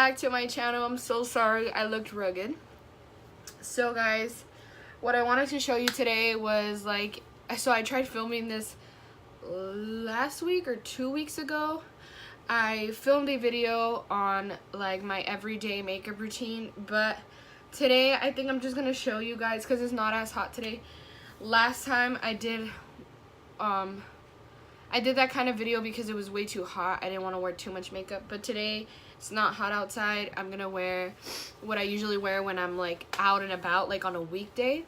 back to my channel. I'm so sorry I looked rugged. So guys, what I wanted to show you today was like, so I tried filming this last week or 2 weeks ago. I filmed a video on like my everyday makeup routine, but today I think I'm just gonna show you guys because it's not as hot today. Last time I did that kind of video because it was way too hot. I didn't want to wear too much makeup, but today it's not hot outside. I'm gonna wear what I usually wear when I'm like out and about, like on a weekday.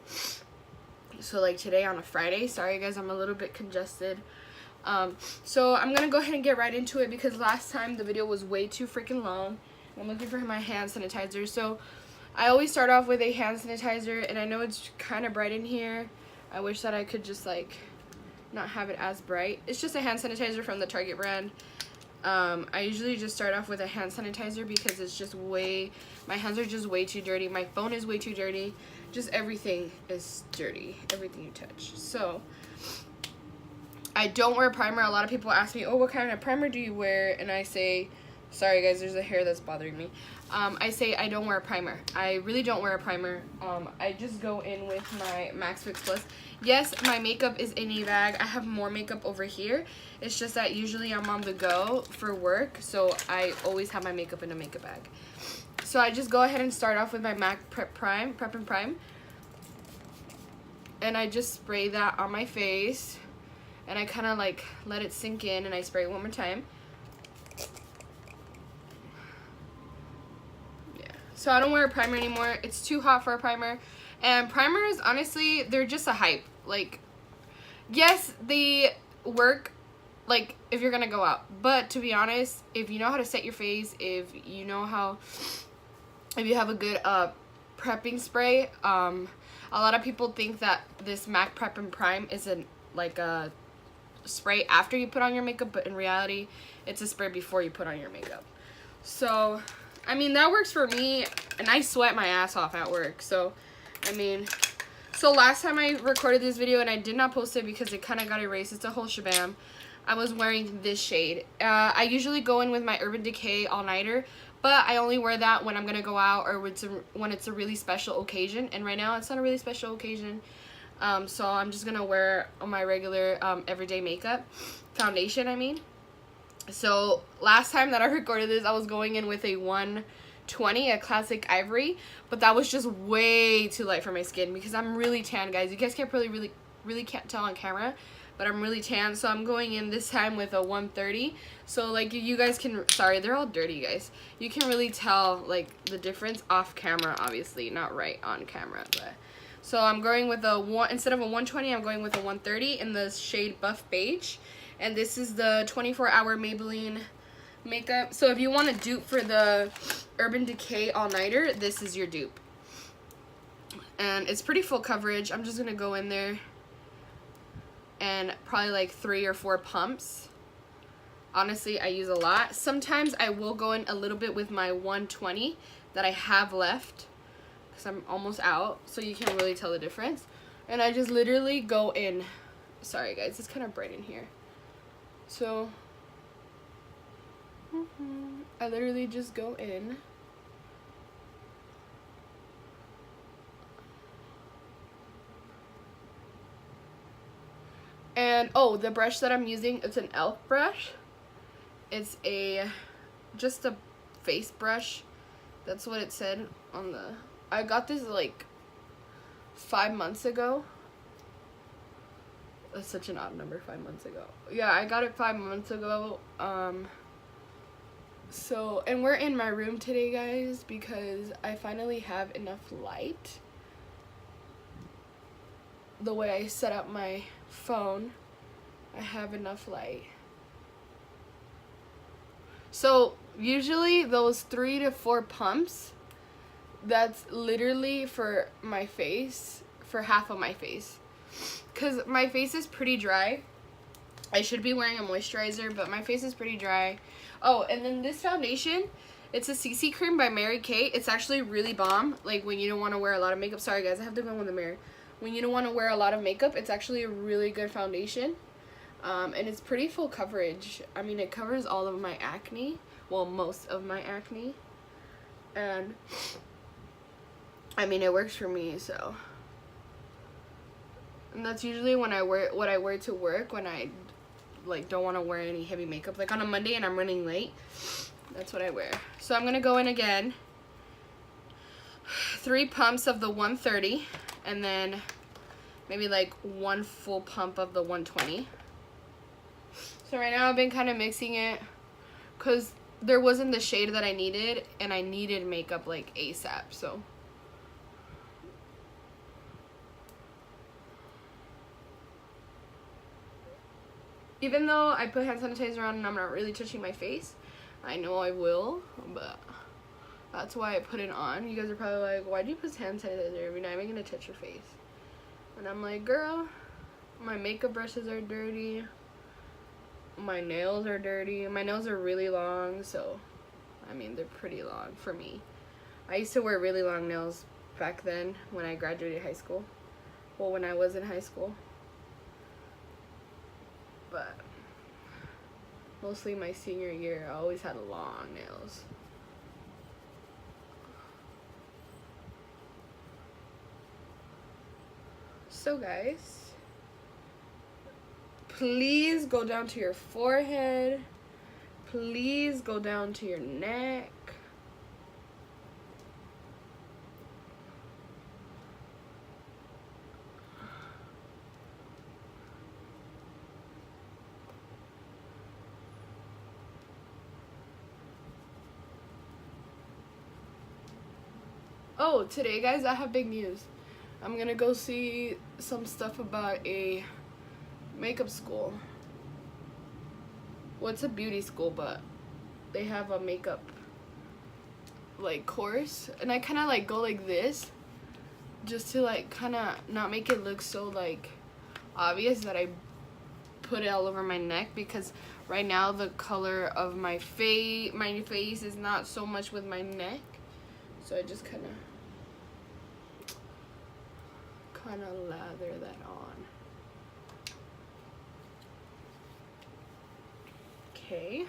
So like today on a Friday. Sorry guys, I'm a little bit congested. So I'm gonna go ahead and get right into it because last time the video was way too freaking long. I'm looking for my hand sanitizer. So I always start off with a hand sanitizer, and I know it's kind of bright in here. I wish that I could just like not have it as bright. It's just a hand sanitizer from the Target brand. I usually just start off with a hand sanitizer because it's just my hands are just way too dirty. My phone is way too dirty. Just everything is dirty. Everything you touch. So I don't wear primer. A lot of people ask me, oh, what kind of primer do you wear? And I say, sorry guys, there's a hair that's bothering me. I say I don't wear a primer. I really don't wear a primer. I just go in with my Max Fix Plus. Yes, my makeup is in a bag. I have more makeup over here. It's just that usually I'm on the go for work, so I always have my makeup in a makeup bag. So I just go ahead and start off with my MAC Prep and Prime. And I just spray that on my face. And I kind of like let it sink in, and I spray it one more time. So I don't wear a primer anymore. It's too hot for a primer. And primers, honestly, they're just a hype. Like, yes, they work, like, if you're going to go out. But to be honest, if you know how to set your face, if you have a good prepping spray, a lot of people think that this MAC Prep and Prime is a spray after you put on your makeup. But in reality, it's a spray before you put on your makeup. So I mean, that works for me, and I sweat my ass off at work. So, I mean, so last time I recorded this video, and I did not post it because it kind of got erased. It's a whole shabam. I was wearing this shade. I usually go in with my Urban Decay All-Nighter, but I only wear that when I'm going to go out or when it's a really special occasion. And right now, it's not a really special occasion. So I'm just going to wear my regular everyday makeup. Foundation, I mean. So last time that I recorded this, I was going in with a 120, a classic ivory, but that was just way too light for my skin because I'm really tan, guys. You guys can't really can't tell on camera, but I'm really tan. So I'm going in this time with a 130. So like you guys can, sorry, they're all dirty, guys. You can really tell like the difference off camera, obviously, not right on camera, but. So I'm going with instead of a 120, I'm going with a 130 in the shade Buff Beige. And this is the 24-hour Maybelline makeup. So if you want a dupe for the Urban Decay All-Nighter, this is your dupe. And it's pretty full coverage. I'm just going to go in there and probably like 3 or 4 pumps. Honestly, I use a lot. Sometimes I will go in a little bit with my 120 that I have left because I'm almost out. So you can't really tell the difference. And I just literally go in. Sorry guys, it's kind of bright in here. So, I literally just go in. And, oh, the brush that I'm using, it's an e.l.f. brush. It's just a face brush. That's what it said on the, I got this like 5 months ago. That's such an odd number, 5 months ago. Yeah, I got it 5 months ago. So, and we're in my room today, guys, because I finally have enough light. The way I set up my phone, I have enough light. So, usually those 3 to 4 pumps, that's literally for my face, for half of my face. Because my face is pretty dry. I should be wearing a moisturizer, but my face is pretty dry. Oh, and then this foundation, it's a CC cream by Mary Kay. It's actually really bomb. Like when you don't want to wear a lot of makeup. Sorry guys, I have to go in the mirror. When you don't want to wear a lot of makeup, it's actually a really good foundation. And it's pretty full coverage. I mean, it covers all of my acne. Well, most of my acne. And I mean, it works for me, so. And that's usually when I wear what I wear to work when I like don't want to wear any heavy makeup. Like on a Monday and I'm running late, that's what I wear. So I'm gonna go in again. 3 pumps of the 130, and then maybe like 1 full pump of the 120. So right now I've been kind of mixing it because there wasn't the shade that I needed, and I needed makeup like ASAP. So even though I put hand sanitizer on and I'm not really touching my face, I know I will, but that's why I put it on. You guys are probably like, why do you put hand sanitizer? You're not even gonna touch your face. And I'm like, girl, my makeup brushes are dirty. My nails are dirty. My nails are really long, so, I mean, they're pretty long for me. I used to wear really long nails back then when I graduated high school. Well, when I was in high school. But mostly my senior year, I always had long nails. So guys, please go down to your forehead. Please go down to your neck. Oh, today guys, I have big news. I'm gonna go see some stuff about a makeup school. Well, it's a beauty school, but they have a makeup like course, and I kind of like go like this just to like kind of not make it look so like obvious that I put it all over my neck, because right now the color of my face is not so much with my neck, so I just kind of lather that on. Okay.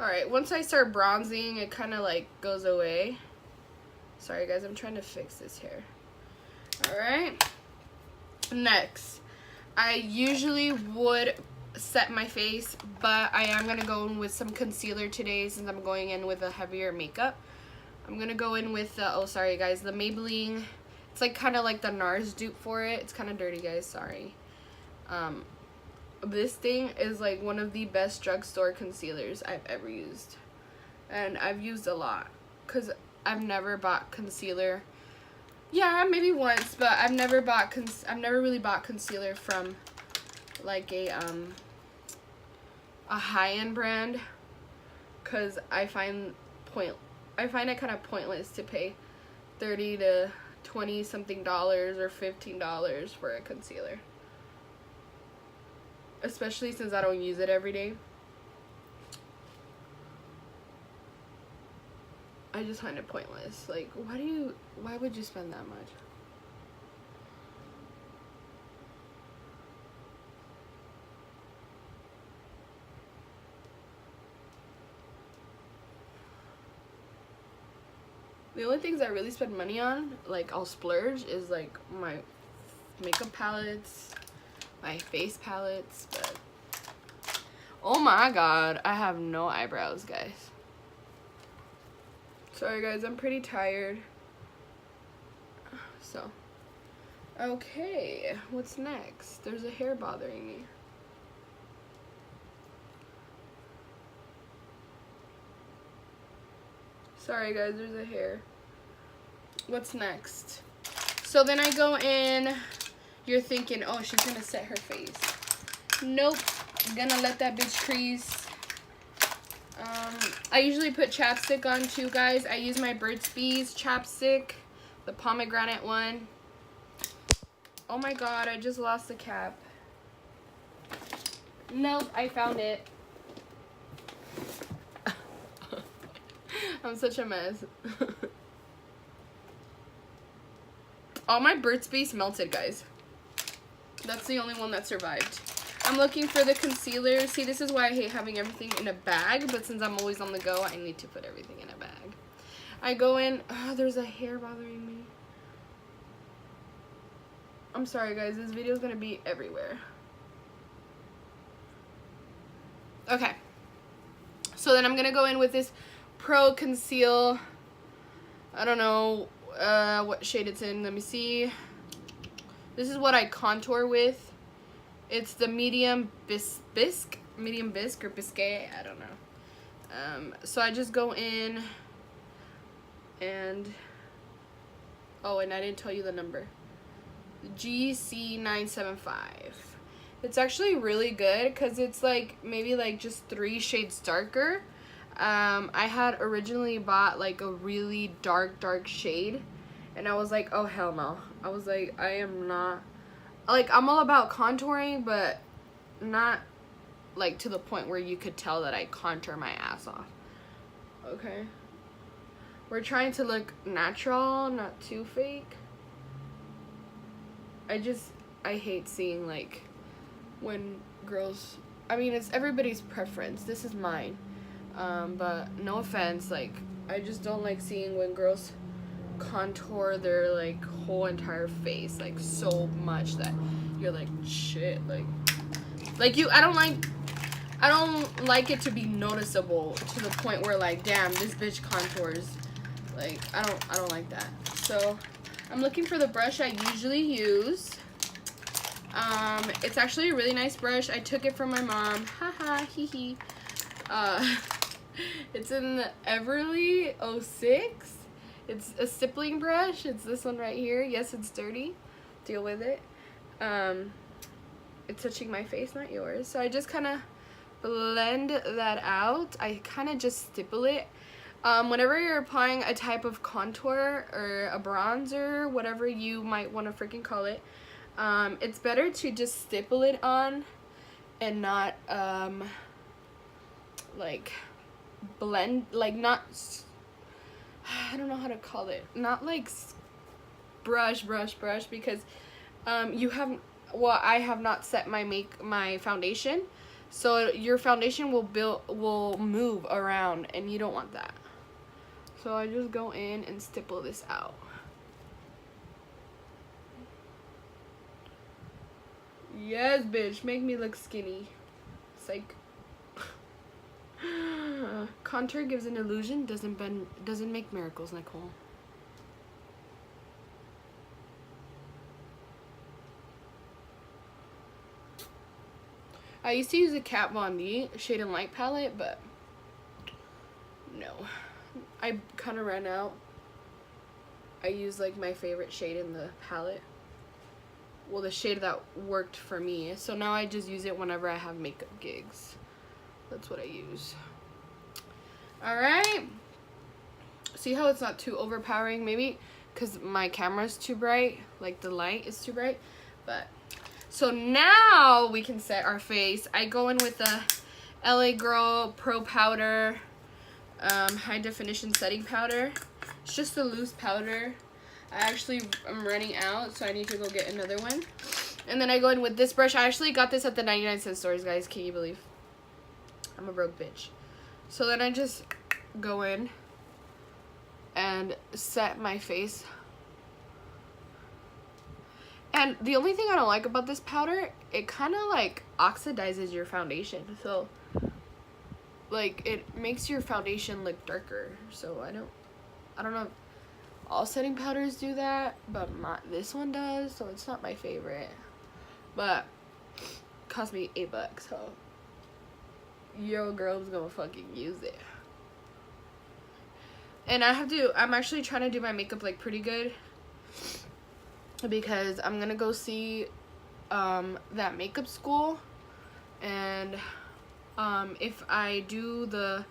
Alright, once I start bronzing, it kind of like goes away. Sorry guys, I'm trying to fix this hair. Alright. Next, I usually would set my face, but I am going to go in with some concealer today since I'm going in with a heavier makeup. I'm going to go in with the, oh sorry guys, the Maybelline. It's like kind of like the NARS dupe for it. It's kind of dirty guys, sorry. This thing is like one of the best drugstore concealers I've ever used. And I've used a lot because I've never bought concealer. Yeah, maybe once, but I've never really bought concealer from like a high-end brand, because I find it kind of pointless to pay $30 to $20 something or $15 for a concealer, especially since I don't use it every day. I just find it pointless. Like, why would you spend that much? The only things I really spend money on, like I'll splurge, is like my makeup palettes, my face palettes, but oh my god, I have no eyebrows, guys. Sorry guys, I'm pretty tired. So, okay, what's next? There's a hair bothering me. Sorry guys, there's a hair. What's next? So then I go in, you're thinking, oh, she's gonna set her face. Nope, I'm gonna let that bitch crease. I usually put chapstick on too, guys. I use my Burt's Bees chapstick, the pomegranate one. Oh my god, I just lost the cap. Nope, I found it. I'm such a mess. All my Burt's Bees melted, guys. That's the only one that survived. I'm looking for the concealer. See, this is why I hate having everything in a bag, but since I'm always on the go, I need to put everything in a bag. I go in, oh, there's a hair bothering me. I'm sorry guys, this video is gonna be everywhere. Okay. So then I'm gonna go in with this Pro Conceal. I don't know what shade it's in. Let me see. This is what I contour with. It's the medium bisque or biscuit. I don't know. So I just go in and and I didn't tell you the number. GC975. It's actually really good because it's like maybe like just 3 shades darker. I had originally bought like a really dark shade, and I was like, oh hell no. I was like, I am not, like, I'm all about contouring, but not like to the point where you could tell that I contour my ass off. Okay, we're trying to look natural, not too fake. I hate seeing like when girls, I mean, it's everybody's preference. This is mine. But no offense, like, I just don't like seeing when girls contour their like whole entire face like so much that you're like, shit, like you, I don't like it to be noticeable to the point where like, damn, this bitch contours. Like, I don't like that. So I'm looking for the brush I usually use. It's actually a really nice brush. I took it from my mom. Haha, hee hee. It's in the Everly 06. It's a stippling brush. It's this one right here. Yes, it's dirty. Deal with it. It's touching my face, not yours. So I just kind of blend that out. I kind of just stipple it. Whenever you're applying a type of contour or a bronzer, whatever you might want to freaking call it, it's better to just stipple it on and not like blend, like not, I don't know how to call it, not like brush because you have, well, I have not set my foundation, so your foundation will move around and you don't want that. So I just go in and stipple this out. Yes, bitch, make me look skinny. It's like contour gives an illusion, doesn't make miracles, Nicole. I used to use a Kat Von D Shade and Light palette, but no. I kind of ran out. I used like my favorite shade in the palette. Well, the shade that worked for me. So now I just use it whenever I have makeup gigs. That's what I use. Alright. See how it's not too overpowering? Maybe because my camera's too bright. Like the light is too bright. But so now we can set our face. I go in with the LA Girl Pro Powder high definition setting powder. It's just a loose powder. I actually am running out, so I need to go get another one. And then I go in with this brush. I actually got this at the 99-cent stores, guys. Can you believe? I'm a broke bitch. So then I just go in and set my face. And the only thing I don't like about this powder, it kind of like oxidizes your foundation. So like it makes your foundation look darker. So I don't know if all setting powders do that, but this one does, so it's not my favorite. But it cost me $8, so your girl's gonna fucking use it. And I'm actually trying to do my makeup like pretty good, because I'm gonna go see that makeup school, and if I do the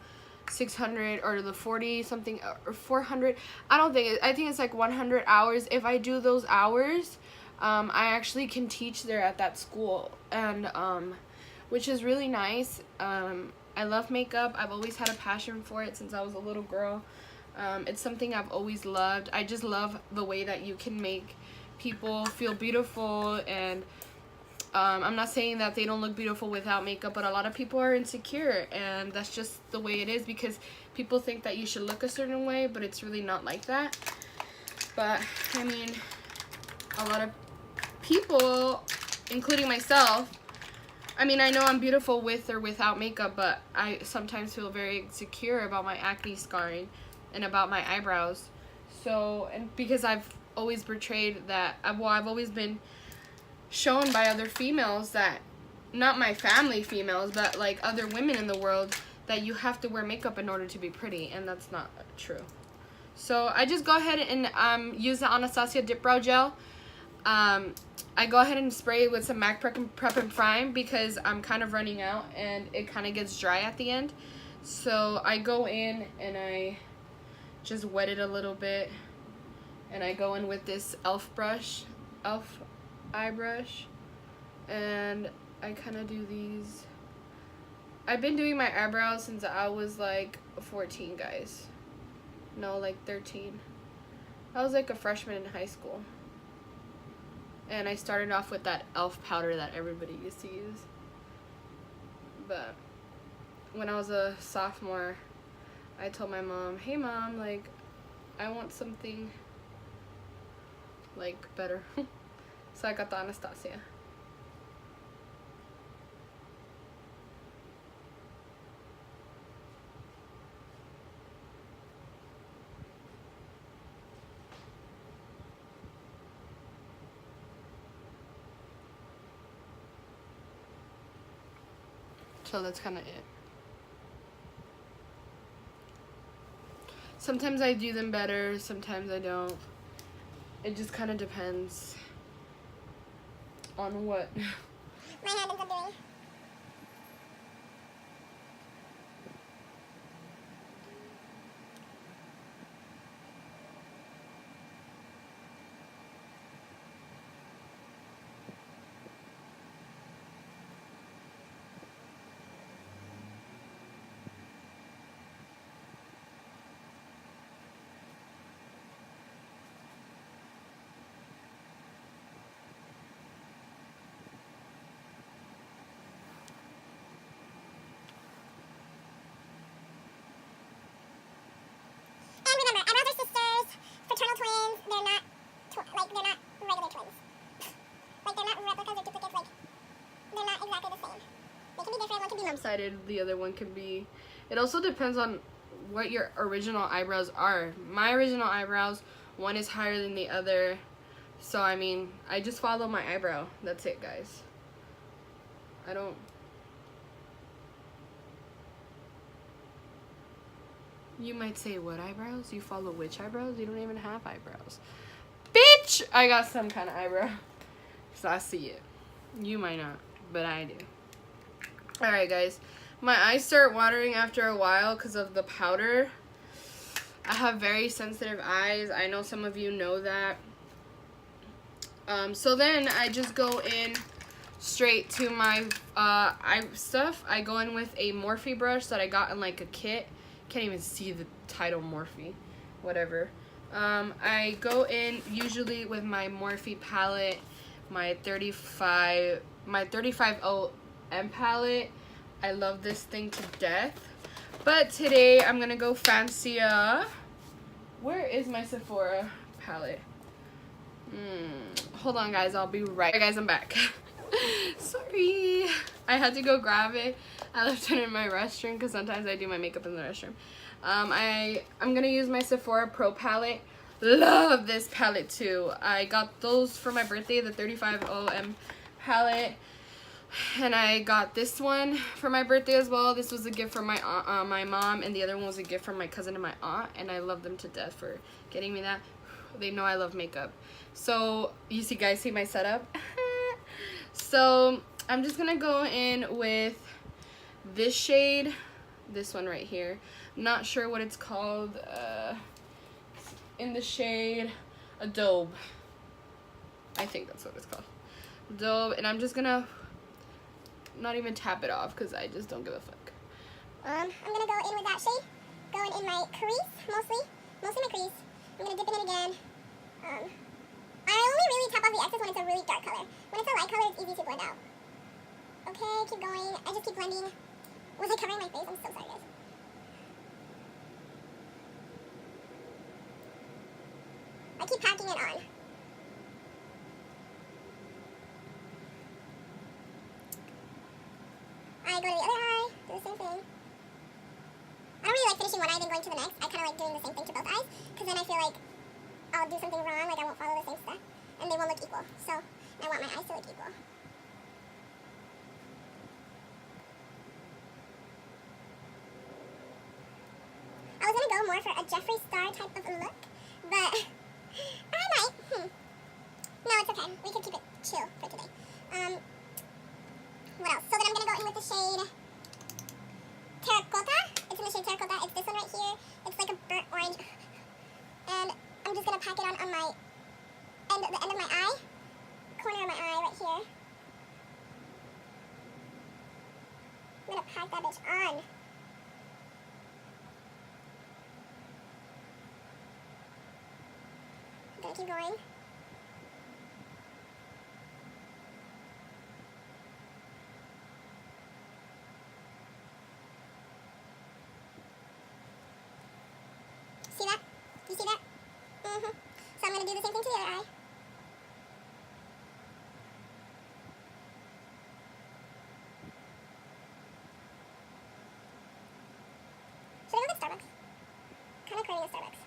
600 or the 40 something or 400, I think it's like 100 hours. If I do those hours, I actually can teach there at that school, and which is really nice. I love makeup. I've always had a passion for it since I was a little girl. It's something I've always loved. I just love the way that you can make people feel beautiful and I'm not saying that they don't look beautiful without makeup, but a lot of people are insecure, and that's just the way it is, because people think that you should look a certain way, but it's really not like that. But I mean, a lot of people, including myself, I mean, I know I'm beautiful with or without makeup, but I sometimes feel very insecure about my acne scarring and about my eyebrows. So, and because I've always portrayed that, well, I've always been shown by other females that, not my family females, but like other women in the world, that you have to wear makeup in order to be pretty, and that's not true. So I just go ahead and use the Anastasia Dip Brow Gel. I go ahead and spray it with some MAC Prep and Prime because I'm kind of running out and it kind of gets dry at the end. So I go in and I just wet it a little bit, and I go in with this e.l.f. eye brush, and I kind of do these. I've been doing my eyebrows since I was like 14, guys. No, like 13. I was like a freshman in high school. And I started off with that e.l.f. powder that everybody used to use. But when I was a sophomore, I told my mom, hey mom, like, I want something like better. So I got the Anastasia. So that's kind of it. Sometimes I do them better, sometimes I don't. It just kind of depends on what my hand ends up doing. And remember, eyebrows are sisters, fraternal twins. They're not, they're not regular twins. Like, they're not replicas or duplicates. Like, they're not exactly the same. They can be different. One can be lopsided, the other one can be. It also depends on what your original eyebrows are. My original eyebrows, one is higher than the other. So, I mean, I just follow my eyebrow. That's it, guys. I don't... You might say, what eyebrows? You follow which eyebrows? You don't even have eyebrows. Bitch! I got some kind of eyebrow. So I see it. You might not, but I do. Alright, guys. My eyes start watering after a while because of the powder. I have very sensitive eyes. I know some of you know that. So then I just go in straight to my eye stuff. I go in with a Morphe brush that I got in like a kit. Can't even see the title Morphe. Whatever. I go in usually with my Morphe palette, my 35O-M palette. I love this thing to death. But today I'm gonna go fancier. Where is my Sephora palette? Hold on, guys. I'll be right. Alright, guys, I'm back. Sorry. I had to go grab it. I left it in my restroom because sometimes I do my makeup in the restroom. I'm gonna use my Sephora Pro palette. Love this palette too. I got those for my birthday, the 35O-M palette. And I got this one for my birthday as well. This was a gift from my aunt, my mom, and the other one was a gift from my cousin and my aunt. And I love them to death for getting me that. They know I love makeup. So, you see, guys, see my setup? So, I'm just going to go in with this shade. This one right here. I'm not sure what it's called. In the shade Adobe. I think that's what it's called. Adobe. And I'm just going to not even tap it off because I just don't give a fuck. I'm going to go in with that shade. Going in my crease, mostly my crease. I'm going to dip it in again. I only really tap off the excess when it's a really dark color. When it's a light color, it's easy to blend out. Okay, keep going. I just keep blending. Was I covering my face? I'm so sorry, guys. I keep packing it on. I go to the other eye, do the same thing. I don't really like finishing one eye then going to the next. I kind of like doing the same thing to both eyes, because then I feel like I'll do something wrong, like I won't follow the same step, and they won't look equal. So I want my eyes to look equal. I was going to go more for a Jeffree Star type of a look, but I might. No, it's okay. We can keep it chill for today. What else? So then I'm going to go in with the shade Terracotta. It's in the shade Terracotta. It's this one right here. It's like a burnt orange. And I'm just going to pack it on my the end of my eye. Corner of my eye right here. I'm going to pack that bitch on. I'm going to keep going. See that? Do you see that? So I'm going to do the same thing to the other eye. Should I go get Starbucks? Kind of craving a Starbucks.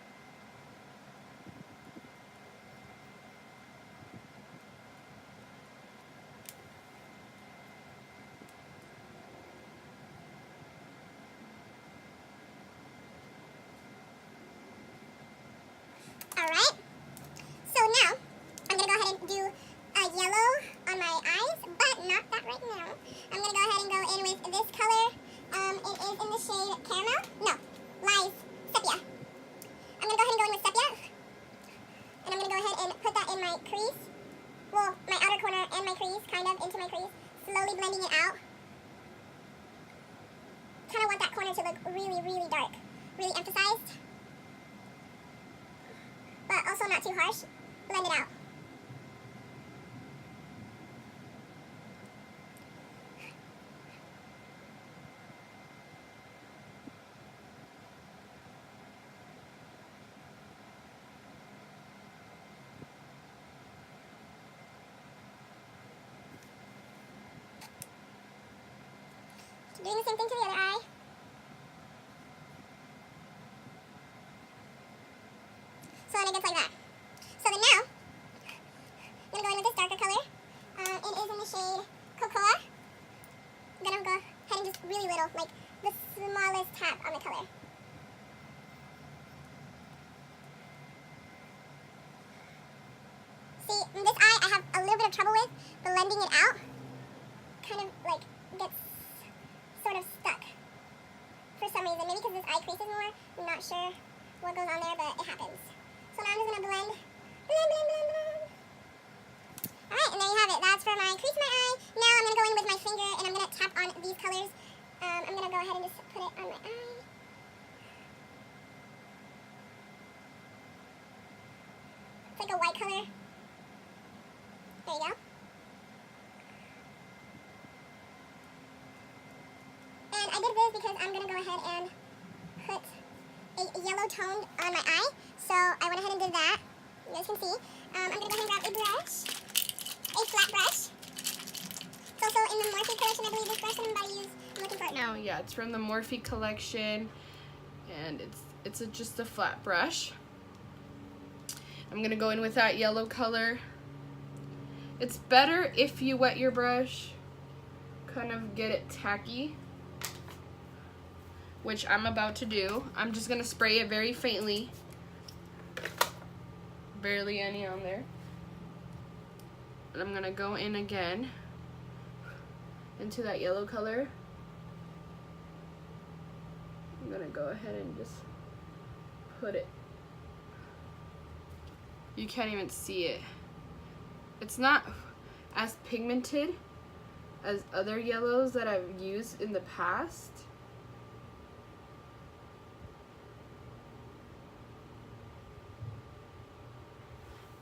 Alright, so now I'm going to go ahead and do a yellow on my eyes, but not that right now. I'm going to go ahead and go in with this color. It is in the shade Caramel. No, Lies Sepia. I'm going to go ahead and go in with Sepia. And I'm going to go ahead and put that in my crease. Well, my outer corner and my crease, kind of into my crease. Slowly blending it out. Kind of want that corner to look really, really dark. Really emphasized. But also not too harsh. Blend it out. Doing the same thing to the other eye. So then it gets like that. So then now, I'm going to go in with this darker color. It is in the shade Cocoa. I'm going to go ahead and just really little, like the smallest tap on the color. See, in this eye I have a little bit of trouble with blending it out. Kind of like gets sort of stuck for some reason. Maybe because this eye creases more. I'm not sure what goes on there, but it happens. So now I'm just going to blend. Alright, and there you have it. That's for my crease in my eye. Now I'm going to go in with my finger and I'm going to tap on these colors. I'm going to go ahead and just put it on my eye. It's like a white color. There you go. And I did this because I'm going to go ahead and put a yellow tone on my eye. So I went ahead and did that. You guys can see. I'm going to go ahead and grab a brush. A flat brush. It's also in the Morphe collection, I believe, this brush that I'm about to use. I'm looking for it now. Yeah, it's from the Morphe collection, and it's just a flat brush. I'm going to go in with that yellow color. It's better if you wet your brush, kind of get it tacky, which I'm about to do. I'm just going to spray it very faintly. Barely any on there. And I'm going to go in again into that yellow color. I'm going to go ahead and just put it. You can't even see it. It's not as pigmented as other yellows that I've used in the past.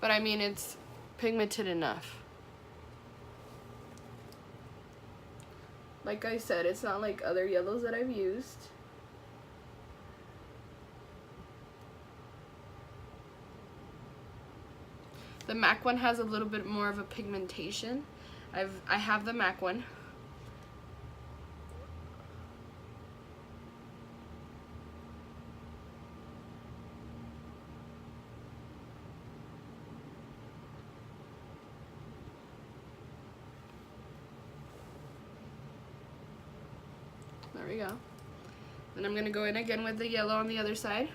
But I mean, it's pigmented enough. Like I said, it's not like other yellows that I've used. The MAC one has a little bit more of a pigmentation. I have the MAC one. There we go. Then I'm gonna go in again with the yellow on the other side.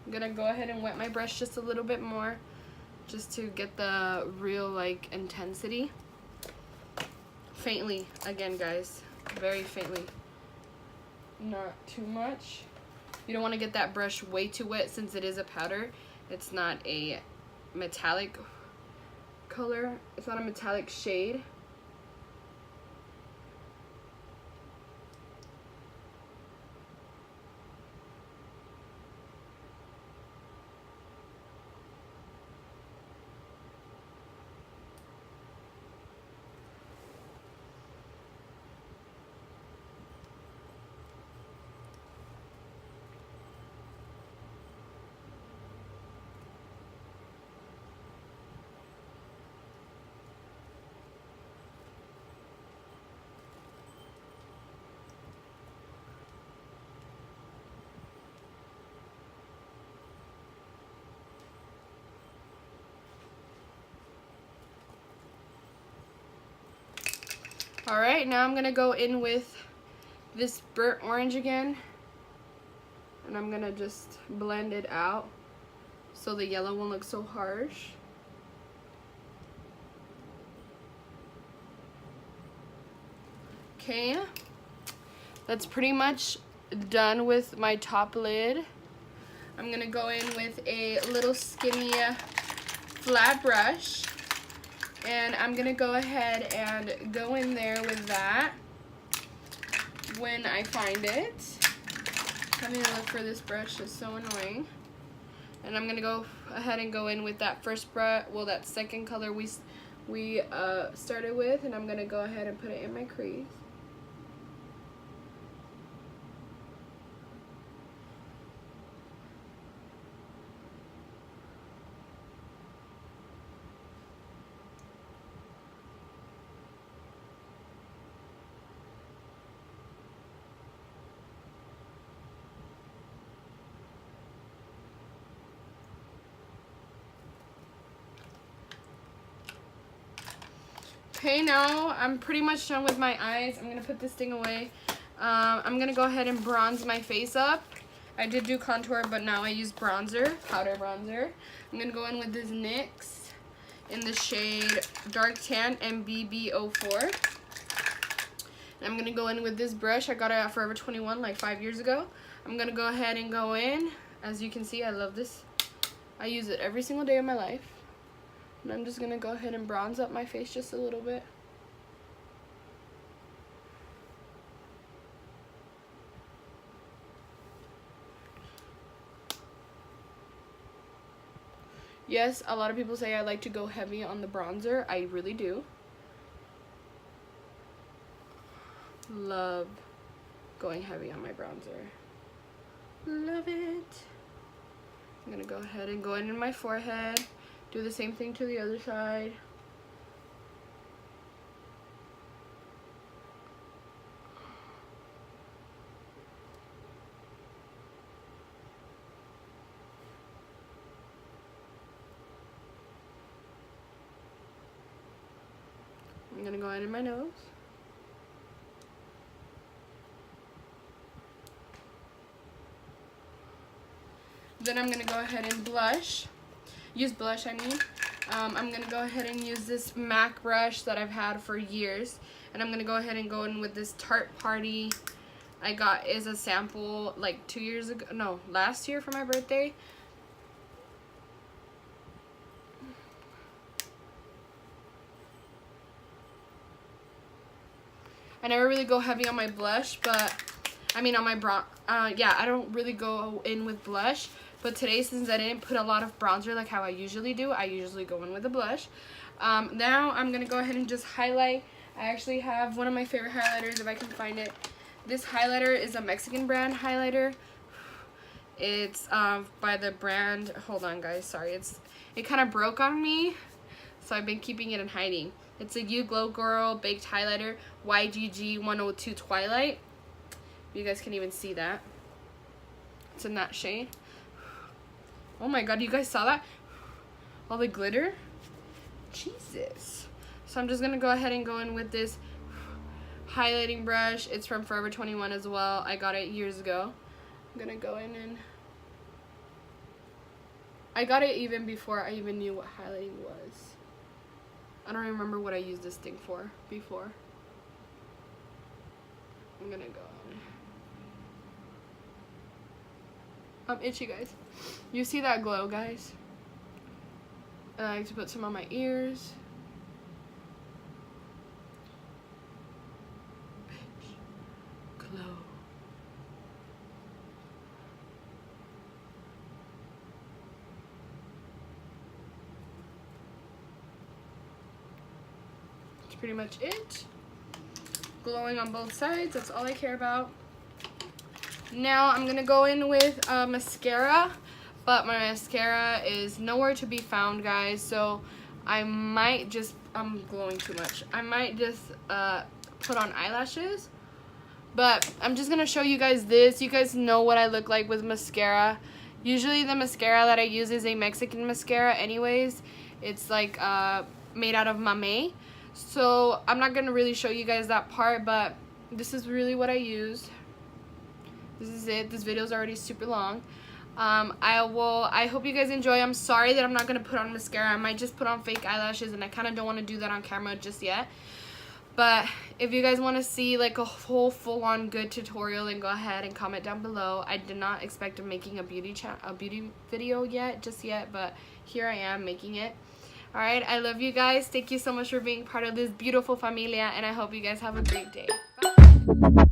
I'm gonna go ahead and wet my brush just a little bit more, just to get the real like intensity. Faintly, again guys, very faintly. Not too much. You don't want to get that brush way too wet since it is a powder. It's not a metallic color. It's not a metallic shade. Alright, now I'm gonna go in with this burnt orange again, and I'm gonna just blend it out so the yellow won't look so harsh. Okay, that's pretty much done with my top lid. I'm gonna go in with a little skinny flat brush, and I'm gonna go ahead and go in there with that when I find it. Having to look for this brush is so annoying. And I'm gonna go ahead and go in with that first brush, well, that second color we started with, and I'm gonna go ahead and put it in my crease. Okay, now I'm pretty much done with my eyes. I'm gonna put this thing away. I'm gonna go ahead and bronze my face up. I did do contour, but now I use bronzer, powder bronzer. I'm gonna go in with this NYX in the shade Dark Tan MBB04. And I'm gonna go in with this brush. I got it at Forever 21 like 5 years ago. I'm gonna go ahead and go in. As you can see, I love this. I use it every single day of my life. And I'm just gonna go ahead and bronze up my face just a little bit. Yes, a lot of people say I like to go heavy on the bronzer. I really do. Love going heavy on my bronzer. Love it. I'm gonna go ahead and go in my forehead. Do the same thing to the other side. I'm gonna go in my nose. Then I'm gonna go ahead and blush. Use blush, I mean. I'm gonna go ahead and use this MAC brush that I've had for years, and I'm gonna go ahead and go in with this Tarte Party. I got is a sample like 2 years ago, no, last year for my birthday. I never really go heavy on my blush, but I mean on my brown. Yeah, I don't really go in with blush, but today, since I didn't put a lot of bronzer like how I usually do, I usually go in with a blush. Now I'm gonna go ahead and just highlight. I actually have one of my favorite highlighters if I can find it. This highlighter is a Mexican brand highlighter. It's by the brand, hold on guys, sorry, it kind of broke on me, so I've been keeping it in hiding. It's a You Glow Girl Baked Highlighter YGG 102 Twilight. You guys can even see that. It's in that shade. Oh my god, you guys saw that? All the glitter? Jesus. So I'm just gonna go ahead and go in with this highlighting brush. It's from Forever 21 as well. I got it years ago. I'm gonna go in and I got it even before I even knew what highlighting was. I don't remember what I used this thing for before. I'm gonna go in. I'm itchy, guys. You see that glow, guys? And I like to put some on my ears. Bitch. Glow. That's pretty much it. Glowing on both sides, that's all I care about. Now I'm gonna go in with mascara, but my mascara is nowhere to be found, guys, so I might just, I'm glowing too much, I might just put on eyelashes. But I'm just gonna show you guys this. You guys know what I look like with mascara. Usually the mascara that I use is a Mexican mascara anyways. It's like made out of mamey. So I'm not gonna really show you guys that part, but this is really what I use. This is it. This video is already super long. I hope you guys enjoy. I'm sorry that I'm not gonna put on mascara. I might just put on fake eyelashes, and I kind of don't want to do that on camera just yet. But if you guys want to see like a whole full-on good tutorial, then go ahead and comment down below. I did not expect of making a beauty video just yet, but here I am making it. Alright, I love you guys. Thank you so much for being part of this beautiful familia, and I hope you guys have a great day. Bye.